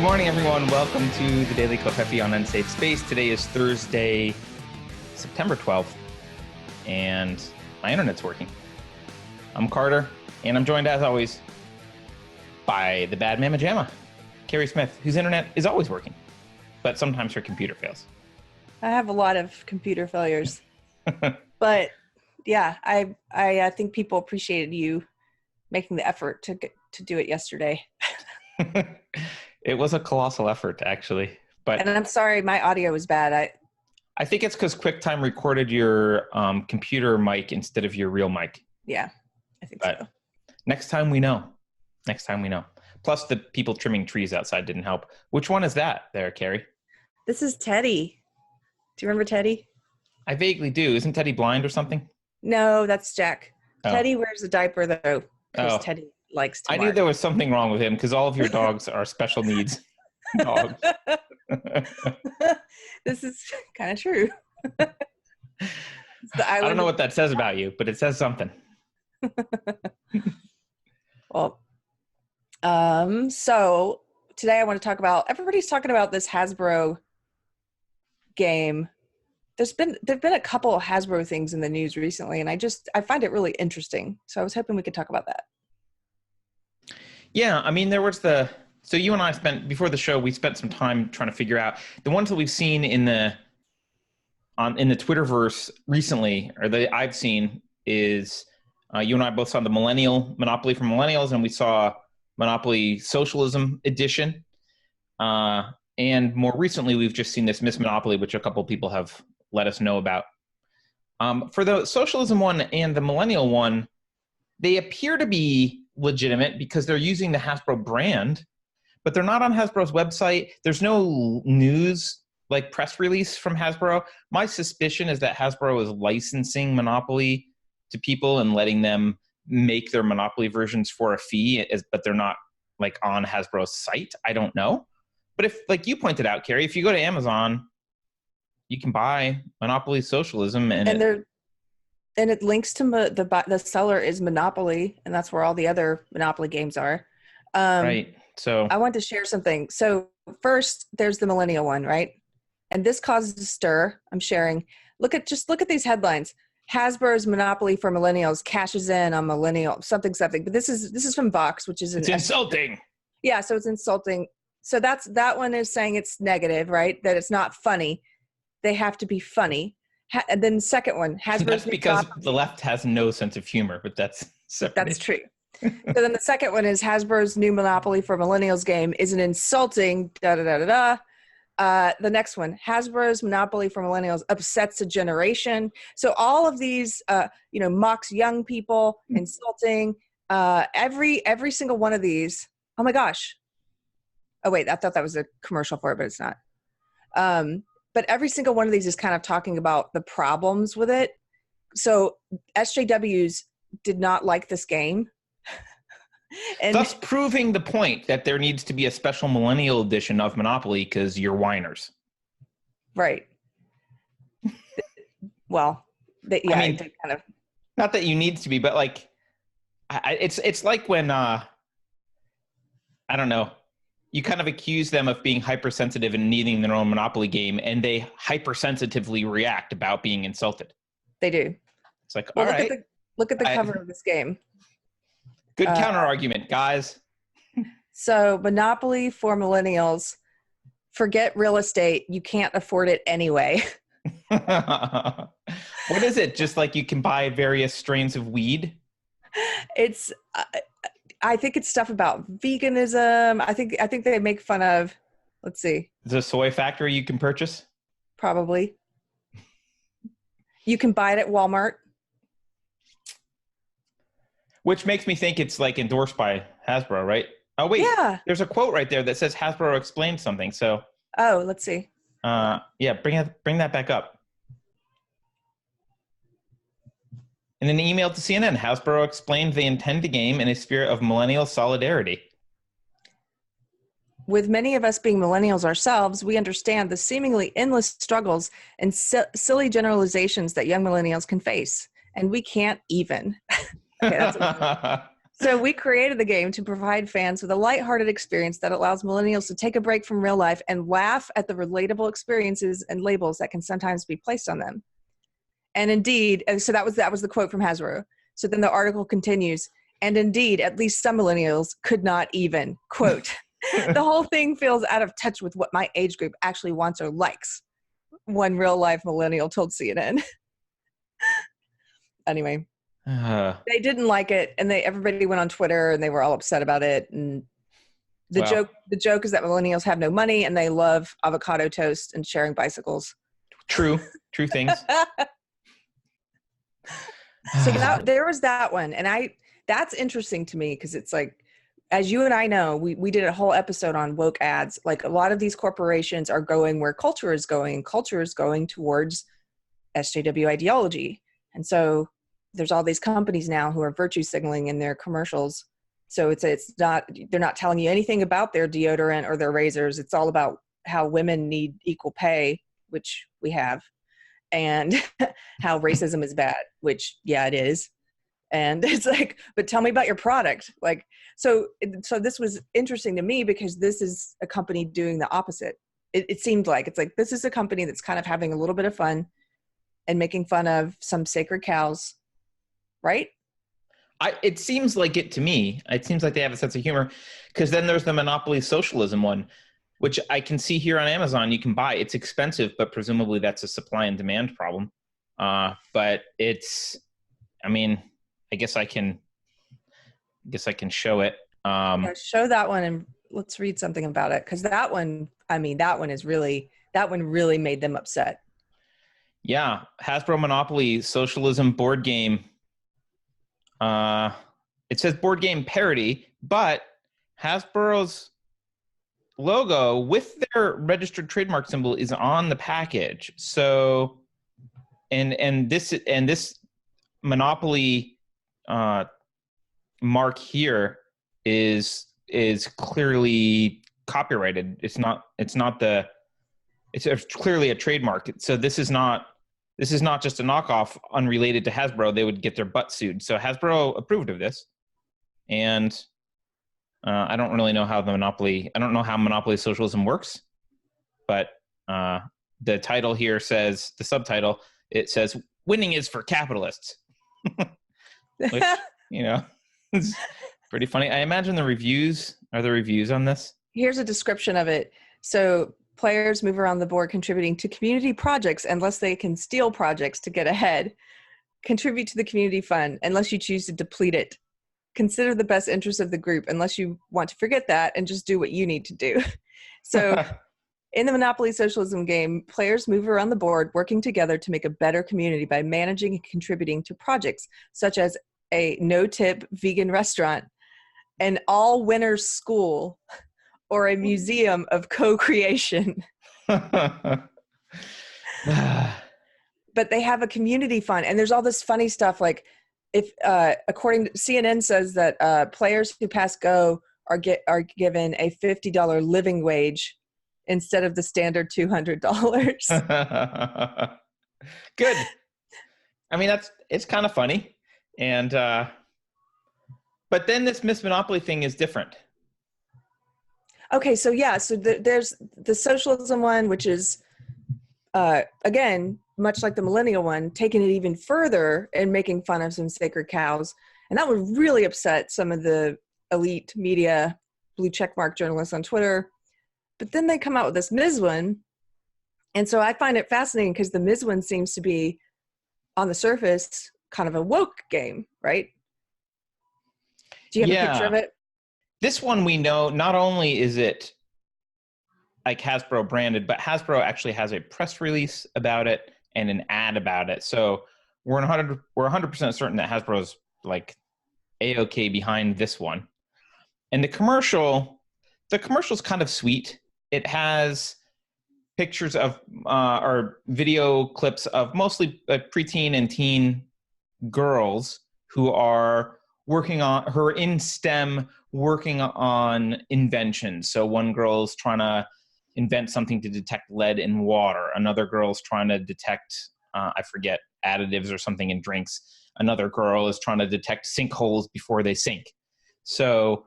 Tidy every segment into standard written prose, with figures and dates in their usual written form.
morning, everyone. Welcome to the Daily Covfefe on Unsafe Space. Today is Thursday, September 12th, and my internet's working. I'm Carter, and I'm joined, as always, by the bad mamma jamma, Keri Smith, whose internet is always working, but sometimes her computer fails. I have a lot of computer failures, but yeah, I think people appreciated you making the effort to do it yesterday. It was a colossal effort, actually. And I'm sorry, my audio was bad. I think it's because QuickTime recorded your computer mic instead of your real mic. Yeah, I think so. Next time we know. Plus, the people trimming trees outside didn't help. Which one is that there, Keri? This is Teddy. Do you remember Teddy? I vaguely do. Isn't Teddy blind or something? No, that's Jack. Oh. Teddy wears a diaper, though, because Teddy likes to I knew there was something wrong with him because all of your dogs are special needs dogs. This is kind of true. I don't know what that says about you, but it says something. Well, so today I want to talk about, everybody's talking about this Hasbro game. There've been a couple of Hasbro things in the news recently, and I find it really interesting. So I was hoping we could talk about that. Yeah, I mean, there was so you and I before the show, we spent some time trying to figure out the ones that we've seen in the Twitterverse recently, or that I've seen is you and I both saw the Millennial Monopoly for Millennials, and we saw Monopoly Socialism Edition. And more recently, we've just seen this Miss Monopoly, which a couple of people have let us know about. For the Socialism one and the Millennial one, they appear to be legitimate because they're using the Hasbro brand, but they're not on Hasbro's website. There's no news, like press release from Hasbro. My suspicion is that Hasbro is licensing Monopoly to people and letting them make their Monopoly versions for a fee, but they're not like on Hasbro's site. I don't know. But if, like you pointed out, Keri, if you go to Amazon, you can buy Monopoly Socialism, and it links to the seller is Monopoly, and that's where all the other Monopoly games are. Right. So I want to share something. So first, there's the Millennial one, right? And this causes a stir. I'm sharing. Look at these headlines. Hasbro's Monopoly for Millennials cashes in on millennial something. But this is from Vox, which is it's insulting. Yeah, so it's insulting. So that one is saying it's negative, right? That it's not funny. They have to be funny. And then the second one, Hasbro's that's because the left has no sense of humor, but that's separate. That's true. So then the second one is Hasbro's new Monopoly for Millennials game is an insulting The next one, Hasbro's Monopoly for Millennials upsets a generation. So all of these, mocks young people, insulting. Every single one of these. Oh my gosh. Oh wait, I thought that was a commercial for it, but it's not. But every single one of these is kind of talking about the problems with it. So SJWs did not like this game. And thus proving the point that there needs to be a special millennial edition of Monopoly because you're whiners. Right. Well, I mean, kind of. Not that you need to be, but like, it's like when, I don't know, you kind of accuse them of being hypersensitive and needing their own Monopoly game, and they hypersensitively react about being insulted. They do. It's like, all right. Look at the cover of this game. Good counter argument, guys. So Monopoly for Millennials, forget real estate. You can't afford it anyway. What is it? Just like you can buy various strains of weed? It's, I think it's stuff about veganism. I think they make fun of, let's see. Is it a soy factory you can purchase? Probably. You can buy it at Walmart. Which makes me think it's like endorsed by Hasbro, right? Oh, wait. Yeah. There's a quote right there that says Hasbro explained something. So. Oh, let's see. Yeah, bring that back up. In an email to CNN, Hasbro explained they intend the game in a spirit of millennial solidarity. With many of us being millennials ourselves, we understand the seemingly endless struggles and silly generalizations that young millennials can face. And we can't even. Okay, So we created the game to provide fans with a lighthearted experience that allows millennials to take a break from real life and laugh at the relatable experiences and labels that can sometimes be placed on them. And indeed, and so that was the quote from Hasbro. So then the article continues, and indeed, at least some millennials could not even, quote, the whole thing feels out of touch with what my age group actually wants or likes, one real-life millennial told CNN. Anyway. They didn't like it, and everybody went on Twitter, and they were all upset about it. And the joke is that millennials have no money, and they love avocado toast and sharing bicycles. True things. So there was that one, and that's interesting to me because it's like, as you and I know, we did a whole episode on woke ads. Like a lot of these corporations are going where culture is going. Culture is going towards SJW ideology, and so there's all these companies now who are virtue signaling in their commercials. So they're not telling you anything about their deodorant or their razors. It's all about how women need equal pay, which we have, and how racism is bad, which, yeah, it is. And it's like, but tell me about your product. Like, so this was interesting to me because this is a company doing the opposite. It seemed like, it's like, this is a company that's kind of having a little bit of fun and making fun of some sacred cows. Right? It seems like it to me. It seems like they have a sense of humor, because then there's the Monopoly Socialism one, which I can see here on Amazon. You can buy. It's expensive, but presumably that's a supply and demand problem. But it's, I mean, I guess I can show it. Show that one and let's read something about it, because that one really made them upset. Yeah, Hasbro Monopoly Socialism board game. It says board game parody, but Hasbro's logo with their registered trademark symbol is on the package. So, and this Monopoly mark here is clearly copyrighted. It's clearly a trademark. So this is not just a knockoff unrelated to Hasbro. They would get their butt sued. So Hasbro approved of this. And I don't really know how Monopoly Socialism works. But the title here says, the subtitle, it says, winning is for capitalists. Which, it's pretty funny. I imagine the reviews on this. Here's a description of it. So players move around the board contributing to community projects unless they can steal projects to get ahead. Contribute to the community fund unless you choose to deplete it. Consider the best interest of the group unless you want to forget that and just do what you need to do. So in the Monopoly Socialism game, players move around the board working together to make a better community by managing and contributing to projects such as a no-tip vegan restaurant, an all-winners school, or a museum of co-creation. But they have a community fund, and there's all this funny stuff. Like, if according to CNN says that players who pass Go are given a $50 living wage instead of the standard $200. Good. I mean, it's kind of funny, and but then this Miss Monopoly thing is different. Okay, so yeah, so there's the socialism one, which is, again, much like the millennial one, taking it even further and making fun of some sacred cows. And that would really upset some of the elite media, blue checkmark journalists on Twitter. But then they come out with this Ms. one. And so I find it fascinating because the Ms. one seems to be, on the surface, kind of a woke game, right? Do you have a picture of it? This one, we know not only is it like Hasbro branded, but Hasbro actually has a press release about it and an ad about it. So we're 100% certain that Hasbro's like A-OK behind this one. And the commercial's kind of sweet. It has pictures of or video clips of mostly preteen and teen girls who are in STEM, working on inventions. So one girl's trying to invent something to detect lead in water. Another girl's trying to detect, I forget, additives or something in drinks. Another girl is trying to detect sinkholes before they sink. So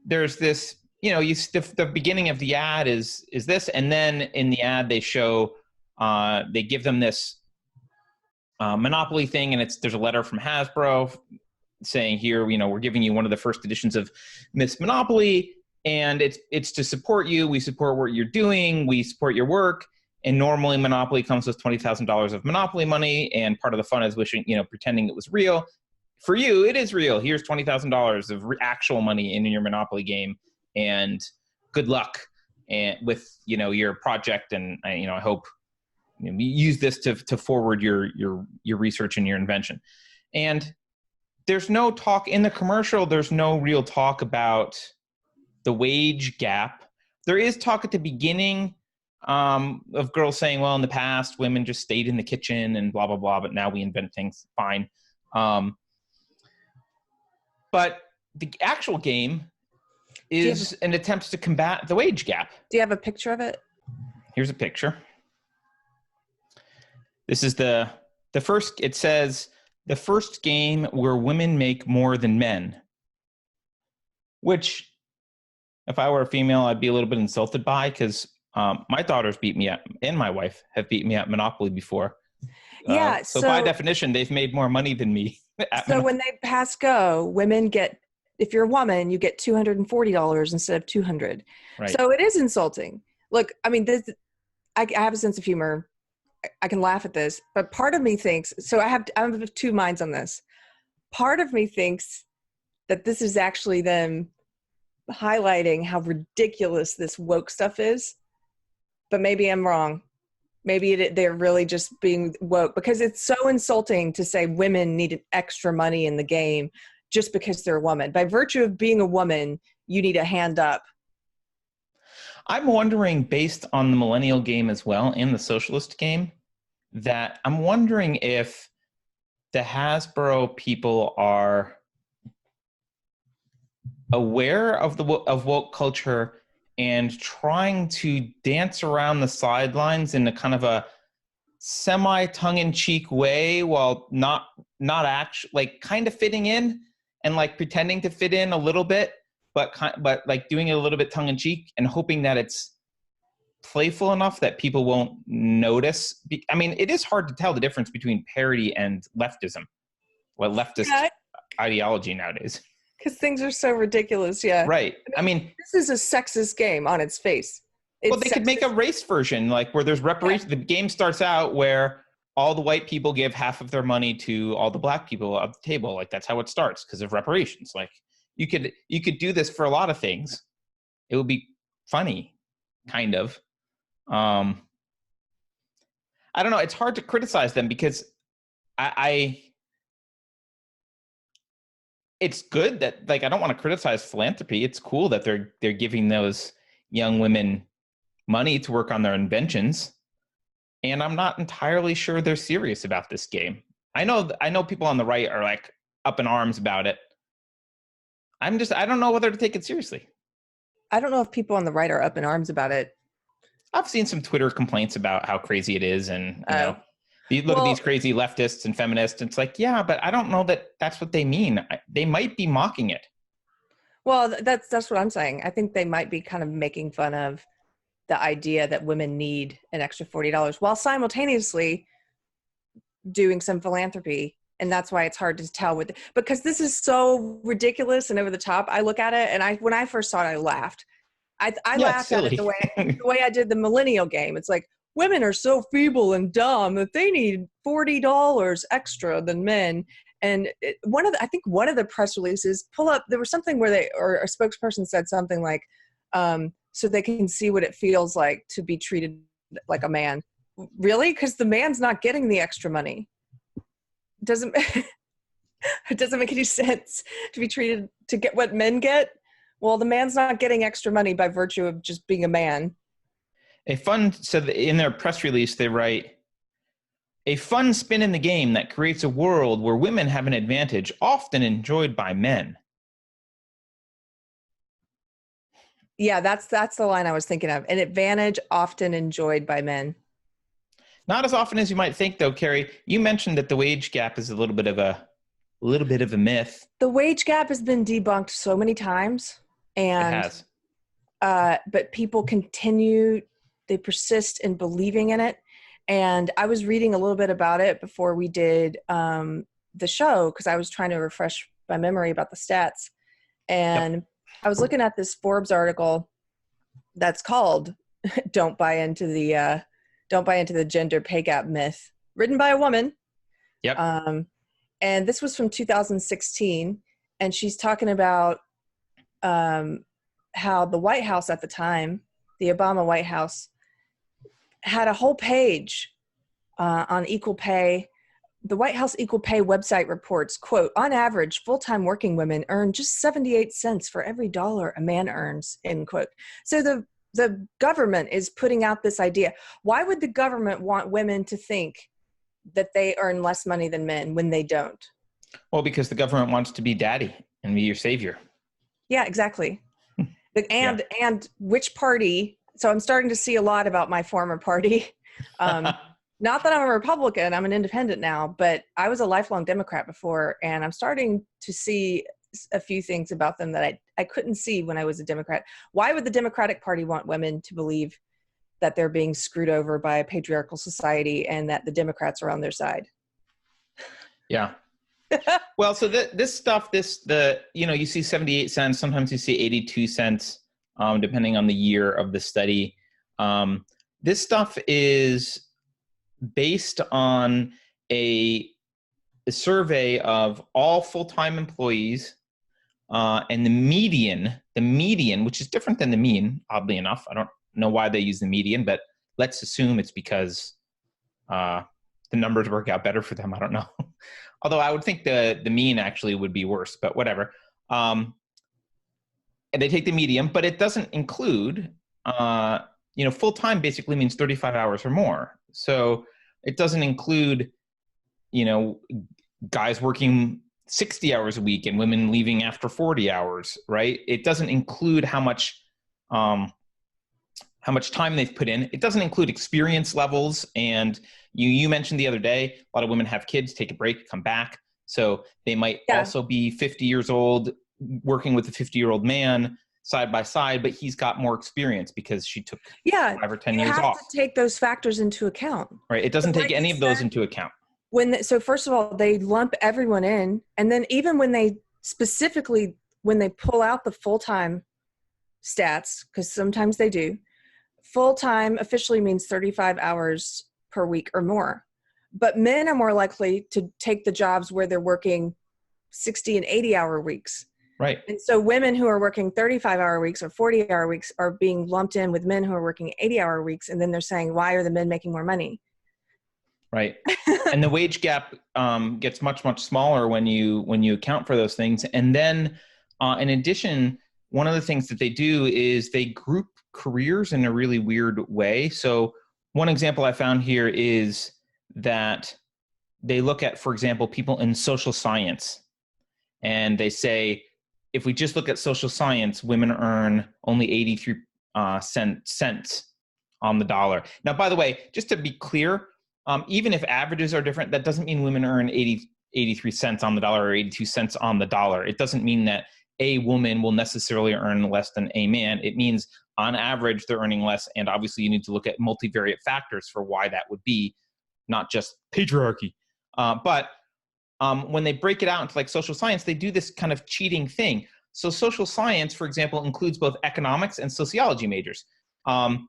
there's this, the beginning of the ad is this, and then in the ad they show, they give them this Monopoly thing, and there's a letter from Hasbro saying here, we're giving you one of the first editions of Miss Monopoly, and it's to support you. We support what you're doing. We support your work. And normally Monopoly comes with $20,000 of Monopoly money, and part of the fun is pretending it was real. For you, it is real. Here's $20,000 of actual money in your Monopoly game, and good luck and with your project. And I hope you use this to forward your research and your invention. And there's no talk in the commercial. There's no real talk about the wage gap. There is talk at the beginning of girls saying, well, in the past, women just stayed in the kitchen and blah, blah, blah, but now we invent things. Fine. But the actual game is an attempt to combat the wage gap. Do you have a picture of it? Here's a picture. This is the first, it says, the first game where women make more than men, which if I were a female, I'd be a little bit insulted by, because my daughters beat me at, and my wife have beat me at Monopoly before. Yeah. So by definition, they've made more money than me. So when they pass go, women get, if you're a woman, you get $240 instead of $200. Right. So it is insulting. Look, I mean, I have a sense of humor. I can laugh at this, but part of me thinks, so I have two minds on this. Part of me thinks that this is actually them highlighting how ridiculous this woke stuff is, but maybe I'm wrong. Maybe they're really just being woke, because it's so insulting to say women needed extra money in the game just because they're a woman. By virtue of being a woman, you need a hand up. I'm wondering, based on the Millennial game as well and the Socialist game, that I'm wondering if the Hasbro people are aware of of woke culture and trying to dance around the sidelines in a kind of a semi tongue-in-cheek way, while not actually, like, kind of fitting in and like pretending to fit in a little bit, but like doing it a little bit tongue-in-cheek and hoping that it's playful enough that people won't notice. I mean, it is hard to tell the difference between parody and leftism, leftist ideology nowadays. Because things are so ridiculous, yeah. Right. I mean, this is a sexist game on its face. Well, they could make a race version, like where there's reparation. Yeah. The game starts out where all the white people give half of their money to all the black people at the table. Like, that's how it starts, because of reparations. Like, you could do this for a lot of things. It would be funny, kind of. I don't know. It's hard to criticize them, because it's good that, like, I don't want to criticize philanthropy. It's cool that they're giving those young women money to work on their inventions. And I'm not entirely sure they're serious about this game. I know people on the right are like up in arms about it. I don't know whether to take it seriously. I don't know if people on the right are up in arms about it. I've seen some Twitter complaints about how crazy it is, and you look at these crazy leftists and feminists, and it's like, yeah, but I don't know that that's what they mean. They might be mocking it. Well, that's what I'm saying. I think they might be kind of making fun of the idea that women need an extra $40 while simultaneously doing some philanthropy. And that's why it's hard to tell because this is so ridiculous and over the top. I look at it, and when I first saw it, I laughed. I laughed at it the way I did the Millennial game. It's like, women are so feeble and dumb that they need $40 extra than men. And I think one of the press releases there was something where or a spokesperson said something like, so they can see what it feels like to be treated like a man. Really? Because the man's not getting the extra money. It doesn't make any sense to get what men get. Well, the man's not getting extra money by virtue of just being a man. So in their press release, they write, a fun spin in the game that creates a world where women have an advantage often enjoyed by men. Yeah, that's the line I was thinking of. An advantage often enjoyed by men. Not as often as you might think, though, Keri. You mentioned that the wage gap is a little bit of a a little bit of a myth. The wage gap has been debunked so many times, It and has. but people continue, they persist in believing in it. And I was reading a little bit about it before we did the show, because I was trying to refresh my memory about the stats. And Yep. I was looking at this Forbes article that's called "Don't Buy into the Gender Pay Gap Myth," written by a woman. Yep. And this was from 2016, and she's talking about how the White House at the time, the Obama White House, had a whole page on equal pay. The White House Equal Pay website reports, quote, "On average, full-time working women earn just 78 cents for every dollar a man earns," end quote. So the government is putting out this idea. Why would the government want women to think that they earn less money than men when they don't? Well, because the government wants to be daddy and be your savior. Yeah, exactly. And which party? So I'm starting to see a lot about my former party. Not that I'm a Republican, I'm an independent now, but I was a lifelong Democrat before, and I'm starting to see a few things about them that I couldn't see when I was a Democrat. Why would the Democratic Party want women to believe that they're being screwed over by a patriarchal society and that the Democrats are on their side? Yeah. Well, so this stuff, you see 78 cents, sometimes you see 82 cents, depending on the year of the study. This stuff is based on a survey of all full-time employees, and the median, which is different than the mean, oddly enough. I don't know why they use the median, but let's assume it's because the numbers work out better for them. I don't know. Although I would think the mean actually would be worse, but whatever. And they take the median, but it doesn't include, full-time basically means 35 hours or more. So it doesn't include, guys working 60 hours a week and women leaving after 40 hours, right? It doesn't include how much time they've put in. It doesn't include experience levels. And you mentioned the other day, a lot of women have kids, take a break, come back. So they might also be 50 years old, working with a 50-year-old man side by side, but he's got more experience because she took 5 or 10 years off. You have to take those factors into account. Right. It doesn't take any of those into account. So first of all, they lump everyone in. And then even when they pull out the full-time stats, because sometimes they do, full-time officially means 35 hours per week or more. But men are more likely to take the jobs where they're working 60 and 80-hour weeks. Right. And so women who are working 35-hour weeks or 40-hour weeks are being lumped in with men who are working 80-hour weeks. And then they're saying, why are the men making more money? Right. And the wage gap gets much, much smaller when you account for those things. And then in addition, one of the things that they do is they group careers in a really weird way. So one example I found here is that they look at, for example, people in social science. And they say, if we just look at social science, women earn only 83 cents on the dollar. Now, by the way, just to be clear, even if averages are different, that doesn't mean women earn 83 cents on the dollar or 82 cents on the dollar. It doesn't mean that a woman will necessarily earn less than a man. It means on average, they're earning less. And obviously you need to look at multivariate factors for why that would be, not just patriarchy. But when they break it out into like social science, they do this kind of cheating thing. So social science, for example, includes both economics and sociology majors. And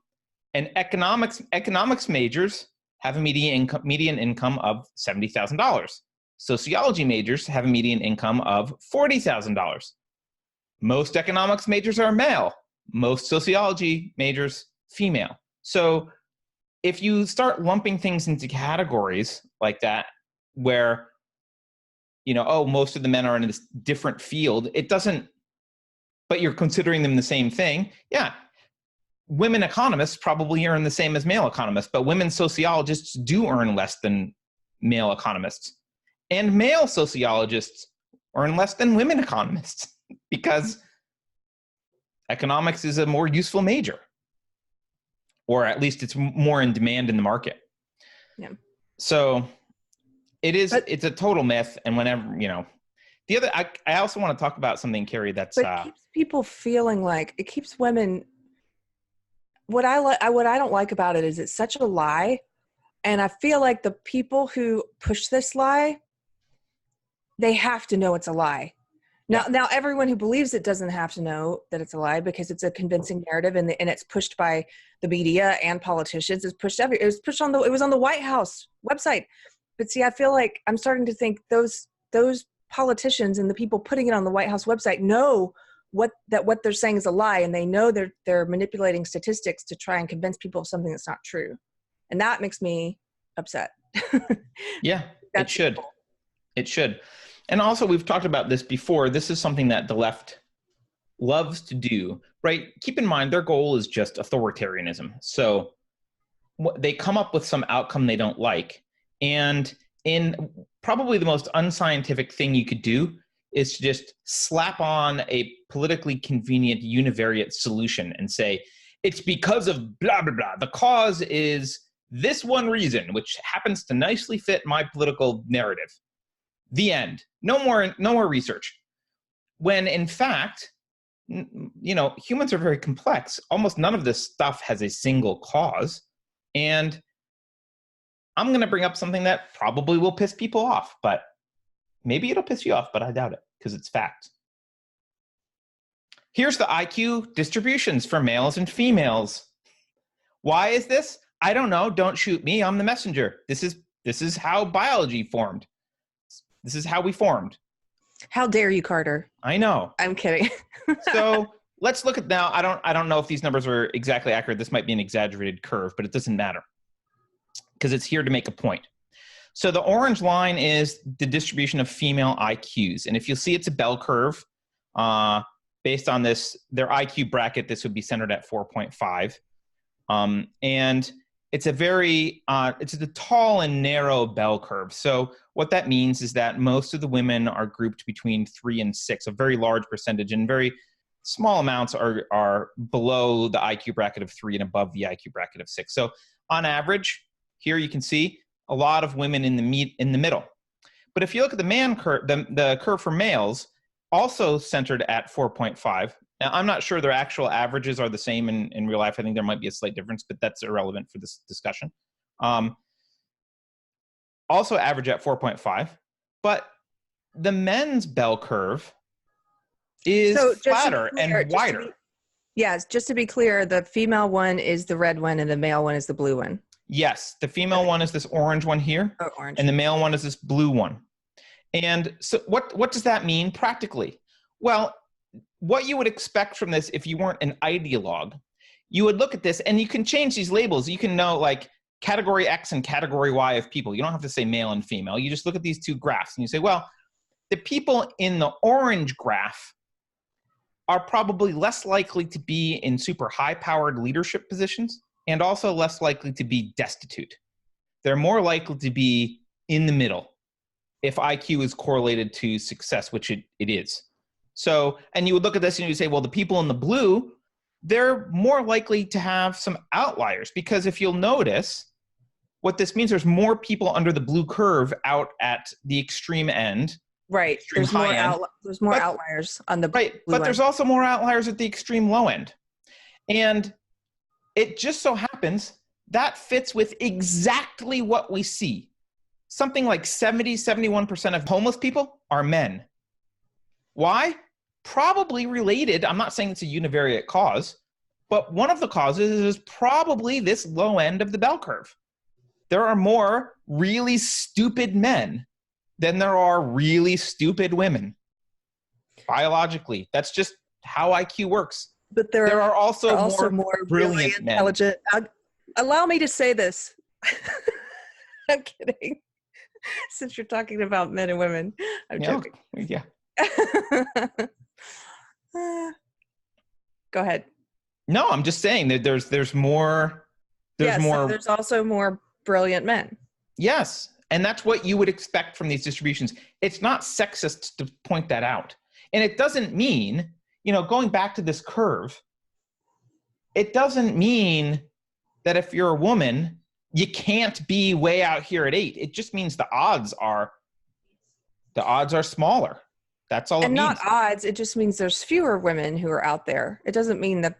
economics majors have a median income of $70,000. Sociology majors have a median income of $40,000. Most economics majors are male. Most sociology majors, female. So if you start lumping things into categories like that, where, most of the men are in this different field, it doesn't, but you're considering them the same thing. Yeah. Women economists probably earn the same as male economists, but women sociologists do earn less than male economists. And male sociologists earn less than women economists because economics is a more useful major, or at least it's more in demand in the market. Yeah. So it's a total myth. And whenever, The other, I also want to talk about something, Keri, that's But it keeps people feeling like, it keeps women. What I don't like about it is it's such a lie, and I feel like the people who push this lie, they have to know it's a lie. Now everyone who believes it doesn't have to know that it's a lie, because it's a convincing narrative, and it's pushed by the media and politicians. It was pushed on it was on the White House website. But see, I feel like I'm starting to think those politicians and the people putting it on the White House website know what they're saying is a lie, and they know they're manipulating statistics to try and convince people of something that's not true. And that makes me upset. Yeah, it should. It should. And also, we've talked about this before. This is something that the left loves to do, right? Keep in mind, their goal is just authoritarianism. So they come up with some outcome they don't like. And in probably the most unscientific thing you could do is to just slap on a politically convenient univariate solution and say, it's because of blah, blah, blah. The cause is this one reason, which happens to nicely fit my political narrative. The end. No more research. When in fact, humans are very complex. Almost none of this stuff has a single cause. And I'm going to bring up something that probably will piss people off, but maybe it'll piss you off, but I doubt it because it's fact. Here's the IQ distributions for males and females. Why is this? I don't know. Don't shoot me. I'm the messenger. This is how biology formed. This is how we formed. How dare you, Carter? I know. I'm kidding. So let's look at now. I don't know if these numbers are exactly accurate. This might be an exaggerated curve, but it doesn't matter because it's here to make a point. So the orange line is the distribution of female IQs. And if you'll see, it's a bell curve. Based on this, their IQ bracket, this would be centered at 4.5. And it's it's a tall and narrow bell curve. So what that means is that most of the women are grouped between 3 and 6, a very large percentage, and very small amounts are below the IQ bracket of 3 and above the IQ bracket of 6. So on average, here you can see a lot of women in the middle. But if you look at the man curve, the curve for males, also centered at 4.5. Now, I'm not sure their actual averages are the same in real life. I think there might be a slight difference, but that's irrelevant for this discussion. Also average at 4.5. But the men's bell curve is flatter and wider. Yes, just to be clear, the female one is the red one and the male one is the blue one. Yes, the female one is this orange one here, orange. And the male one is this blue one. And so what does that mean practically? Well, what you would expect from this if you weren't an ideologue, you would look at this and you can change these labels. You can know like category X and category Y of people. You don't have to say male and female. You just look at these two graphs and you say, well, the people in the orange graph are probably less likely to be in super high-powered leadership positions and also less likely to be destitute. They're more likely to be in the middle if IQ is correlated to success, which it is. So, and you would look at this and you say, well, the people in the blue, they're more likely to have some outliers, because if you'll notice, what this means, there's more people under the blue curve out at the extreme end. Right. There's more outliers on the blue but end. There's also more outliers at the extreme low end. And it just so happens that fits with exactly what we see. Something like 71% of homeless people are men. Why? Probably related. I'm not saying it's a univariate cause, but one of the causes is probably this low end of the bell curve. There are more really stupid men than there are really stupid women. Biologically, that's just how IQ works. But there are also more brilliant really intelligent men. Allow me to say this. I'm kidding. Since you're talking about men and women, I'm joking. Yeah. Go ahead. No, I'm just saying that there's more. There's also more brilliant men. Yes, and that's what you would expect from these distributions. It's not sexist to point that out, and it doesn't mean, going back to this curve, it doesn't mean that if you're a woman, you can't be way out here at 8. It just means the odds are smaller. That's all it And not means. odds. It just means there's fewer women who are out there. It doesn't mean that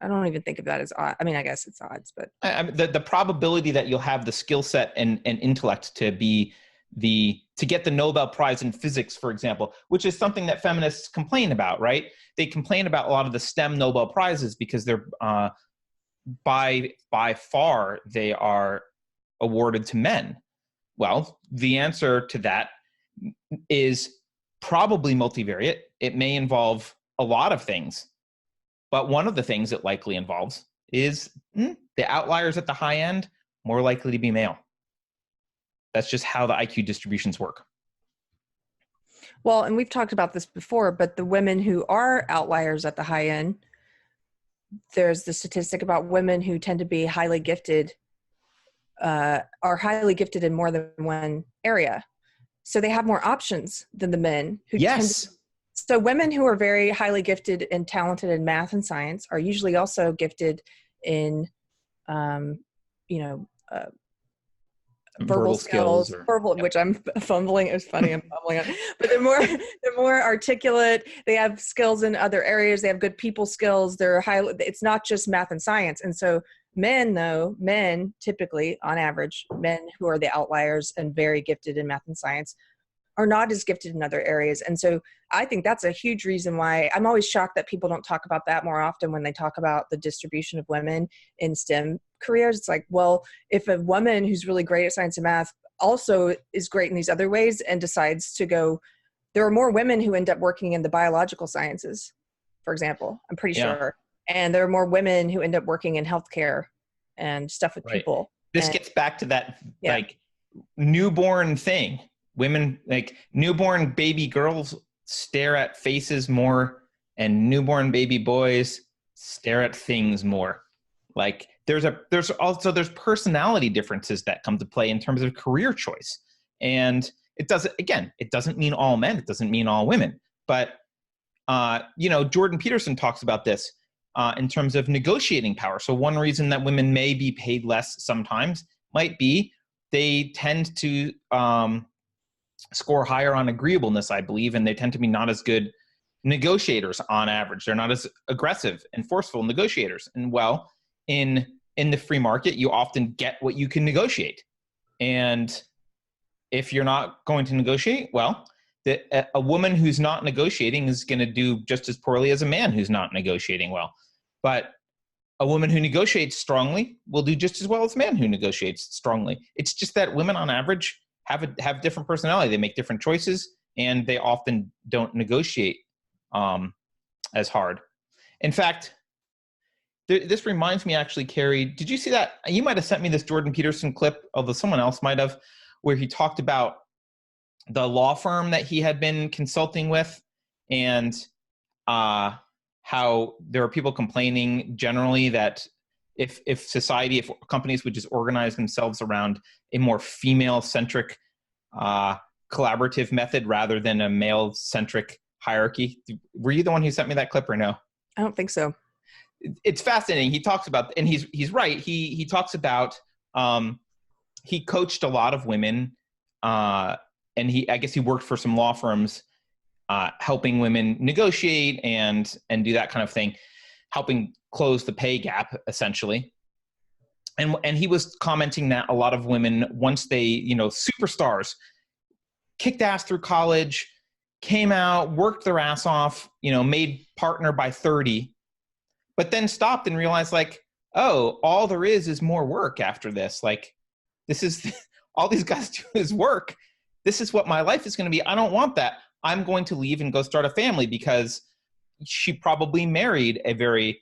I don't even think of that as odd. I mean, I guess it's odds, but The probability that you'll have the skill set and intellect to get the Nobel Prize in physics, for example, which is something that feminists complain about, right? They complain about a lot of the STEM Nobel Prizes because they're by far they are awarded to men. Well, the answer to that is probably multivariate. It may involve a lot of things, but one of the things it likely involves is the outliers at the high end more likely to be male. That's just how the IQ distributions work. well, and we've talked about this before, but the women who are outliers at the high end, there's the statistic about women who tend to be highly gifted, are highly gifted in more than one area. So they have more options than the men who Yes. So women who are very highly gifted and talented in math and science are usually also gifted in, you know, verbal skills, which I'm fumbling. It was funny. I'm fumbling on, but they're more articulate. They have skills in other areas. They have good people skills. It's not just math and science. And so men typically on average, men who are the outliers and very gifted in math and science are not as gifted in other areas. And so I think that's a huge reason why I'm always shocked that people don't talk about that more often when they talk about the distribution of women in STEM careers. It's like, well, if a woman who's really great at science and math also is great in these other ways and decides to go, there are more women who end up working in the biological sciences, for example, I'm pretty sure. And there are more women who end up working in healthcare and stuff with people. This gets back to that like newborn thing. Women, like newborn baby girls stare at faces more and newborn baby boys stare at things more. Like there's personality differences that come to play in terms of career choice. And it doesn't mean all men, it doesn't mean all women, but Jordan Peterson talks about this in terms of negotiating power. So one reason that women may be paid less sometimes might be they tend to score higher on agreeableness, I believe, and they tend to be not as good negotiators on average. They're not as aggressive and forceful negotiators. And well, in the free market, you often get what you can negotiate. And if you're not going to negotiate, well, a woman who's not negotiating is going to do just as poorly as a man who's not negotiating well. But a woman who negotiates strongly will do just as well as a man who negotiates strongly. It's just that women on average have different personality. They make different choices, and they often don't negotiate as hard. In fact, this reminds me actually, Keri, did you see that? You might have sent me this Jordan Peterson clip, although someone else might have, where he talked about the law firm that he had been consulting with and how there are people complaining generally that if companies would just organize themselves around a more female-centric collaborative method rather than a male-centric hierarchy. Were you the one who sent me that clip or no? I don't think so. It's fascinating. He talks about, and he's right. He talks about he coached a lot of women, and I guess he worked for some law firms, helping women negotiate and do that kind of thing, helping close the pay gap essentially. And he was commenting that a lot of women, once they, superstars, kicked ass through college, came out, worked their ass off, made partner by 30, but then stopped and realized like, oh, all there is more work after this. Like, this is all these guys do is work. This is what my life is going to be. I don't want that. I'm going to leave and go start a family, because she probably married a very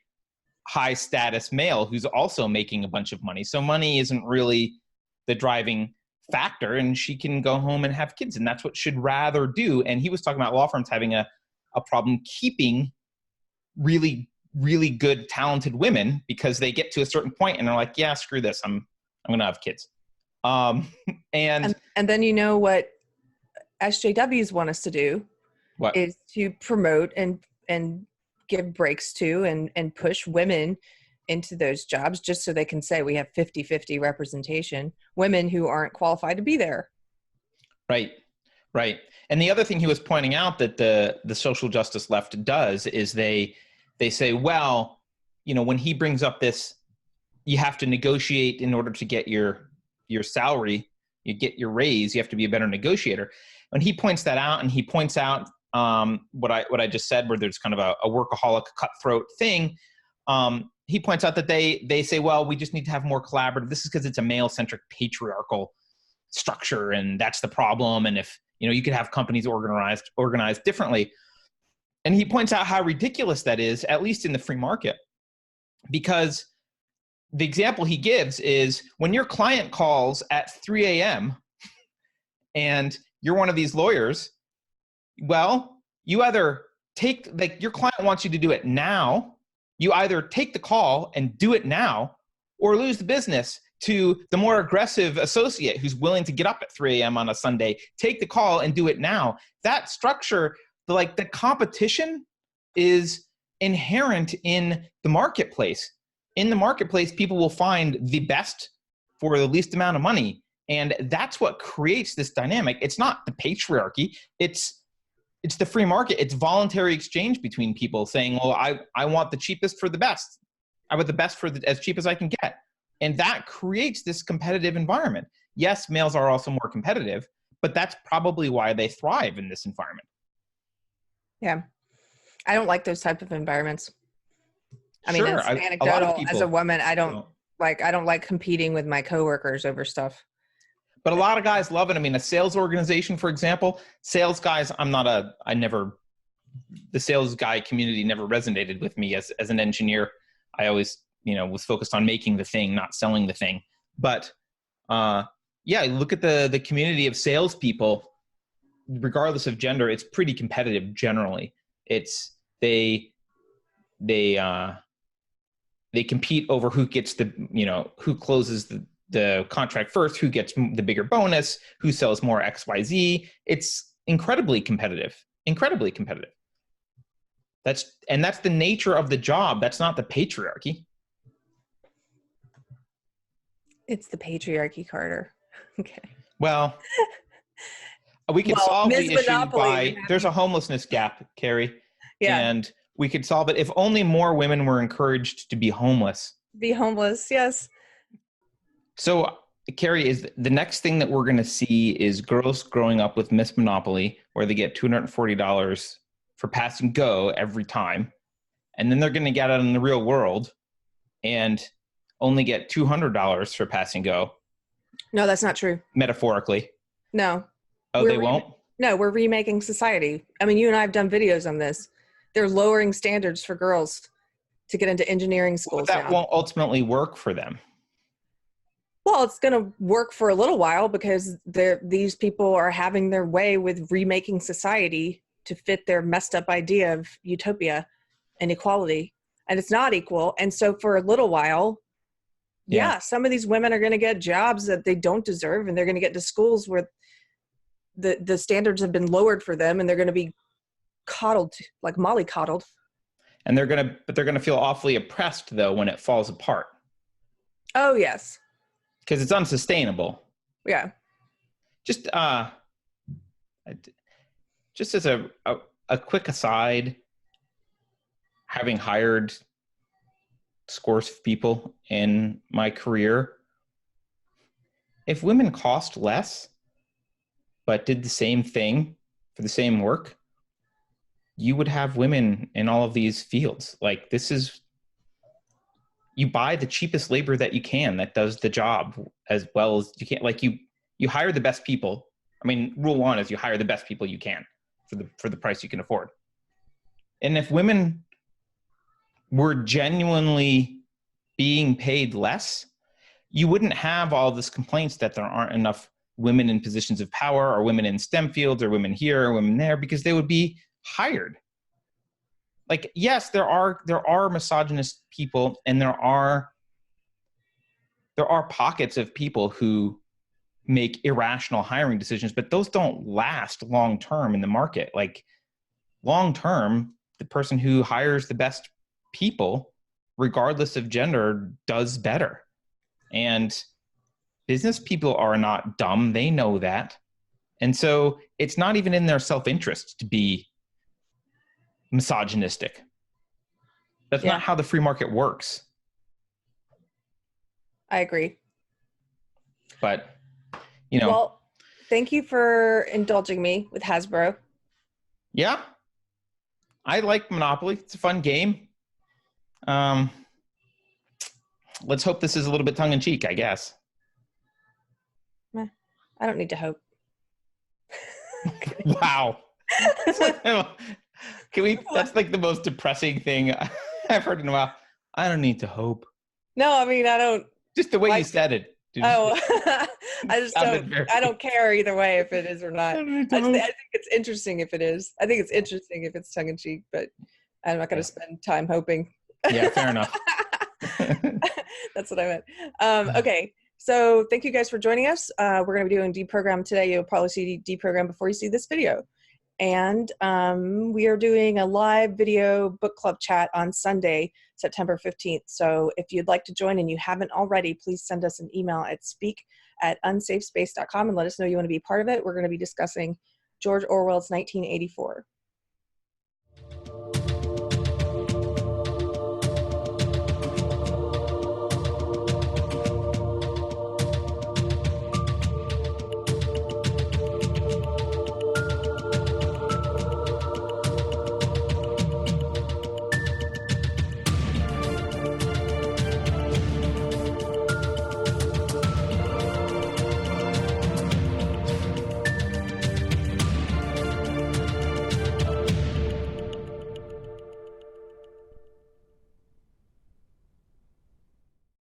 high status male who's also making a bunch of money. So money isn't really the driving factor, and she can go home and have kids, and that's what she'd rather do. And he was talking about law firms having a problem keeping really, really good, talented women, because they get to a certain point and they're like, yeah, screw this. I'm going to have kids. And then what SJWs want us to do is to promote and give breaks to and push women into those jobs, just so they can say we have 50-50 representation, women who aren't qualified to be there. Right. Right. And the other thing he was pointing out that the social justice left does is they say, well, when he brings up this, you have to negotiate in order to get your salary, you get your raise, you have to be a better negotiator. When he points that out, and he points out what I just said, where there's kind of a workaholic cutthroat thing, he points out that they say, well, we just need to have more collaborative. This is because it's a male-centric patriarchal structure, and that's the problem. And if you could have companies organized differently. And he points out how ridiculous that is, at least in the free market, because the example he gives is when your client calls at 3 a.m. and you're one of these lawyers, well, you either your client wants you to do it now. You either take the call and do it now, or lose the business to the more aggressive associate who's willing to get up at 3 a.m. on a Sunday, take the call and do it now. That structure, the competition is inherent in the marketplace. In the marketplace, people will find the best for the least amount of money. And that's what creates this dynamic. It's not the patriarchy. It's the free market. It's voluntary exchange between people saying, well, I want the cheapest for the best. I want the best for as cheap as I can get. And that creates this competitive environment. Yes, males are also more competitive, but that's probably why they thrive in this environment. Yeah. I don't like those type of environments. I mean, Sure, it's anecdotal. As a woman, I don't like competing with my coworkers over stuff. But a lot of guys love it. I mean, a sales organization, for example, sales guys, the sales guy community never resonated with me as an engineer. I always, was focused on making the thing, not selling the thing. But look at the community of salespeople, regardless of gender, it's pretty competitive generally. It's they compete over who gets who closes the contract first, who gets the bigger bonus, who sells more XYZ. It's incredibly competitive. That's the nature of the job. That's not the patriarchy. It's the patriarchy, Carter. Okay. Well, we can solve the issue Monopoly, there's a homelessness gap, Keri. Yeah. And we could solve it if only more women were encouraged to be homeless. Be homeless, yes. So, Keri, is the next thing that we're going to see is girls growing up with Miss Monopoly, where they get $240 for pass and go every time. And then they're going to get out in the real world and only get $200 for pass and go. No, that's not true. Metaphorically. No. Oh, they won't? No, we're remaking society. I mean, you and I have done videos on this. They're lowering standards for girls to get into engineering schools. But that won't ultimately work for them. Well, it's going to work for a little while because these people are having their way with remaking society to fit their messed up idea of utopia and equality. And it's not equal. And so for a little while, yeah, some of these women are going to get jobs that they don't deserve, and they're going to get to schools where the standards have been lowered for them, and they're going to be coddled, like mollycoddled. And they're going to feel awfully oppressed though when it falls apart. Oh, yes. Because it's unsustainable. Yeah. Just as a quick aside, having hired scores of people in my career, if women cost less but did the same thing for the same work, you would have women in all of these fields. Like, you buy the cheapest labor that you can that does the job as well as you can. Like, you hire the best people. I mean, rule one is you hire the best people you can for the price you can afford. And if women were genuinely being paid less, you wouldn't have all this complaints that there aren't enough women in positions of power, or women in STEM fields, or women here or women there, because they would be hired. Like, yes, there are misogynist people, and there are pockets of people who make irrational hiring decisions, but those don't last long term in the market. Like, long term, the person who hires the best people, regardless of gender, does better. And business people are not dumb. They know that. And so it's not even in their self-interest to be misogynistic. That's not how the free market works. I agree. But, you know. Well, thank you for indulging me with Hasbro. Yeah. I like Monopoly. It's a fun game. Let's hope this is a little bit tongue-in-cheek, I guess. Meh, I don't need to hope. Wow. That's like the most depressing thing I've heard in a while. I don't need to hope. No, I mean, I don't. Just the way you said it. I just don't care either way if it is or not. I think it's interesting if it is. I think it's interesting if it's tongue-in-cheek, but I'm not going to spend time hoping. Yeah, fair enough. That's what I meant. Okay, so thank you guys for joining us. We're going to be doing Deprogram today. You'll probably see Deprogram before you see this video. And we are doing a live video book club chat on Sunday, September 15th. So if you'd like to join and you haven't already, please send us an email at speak@unsafespace.com and let us know you want to be part of it. We're going to be discussing George Orwell's 1984.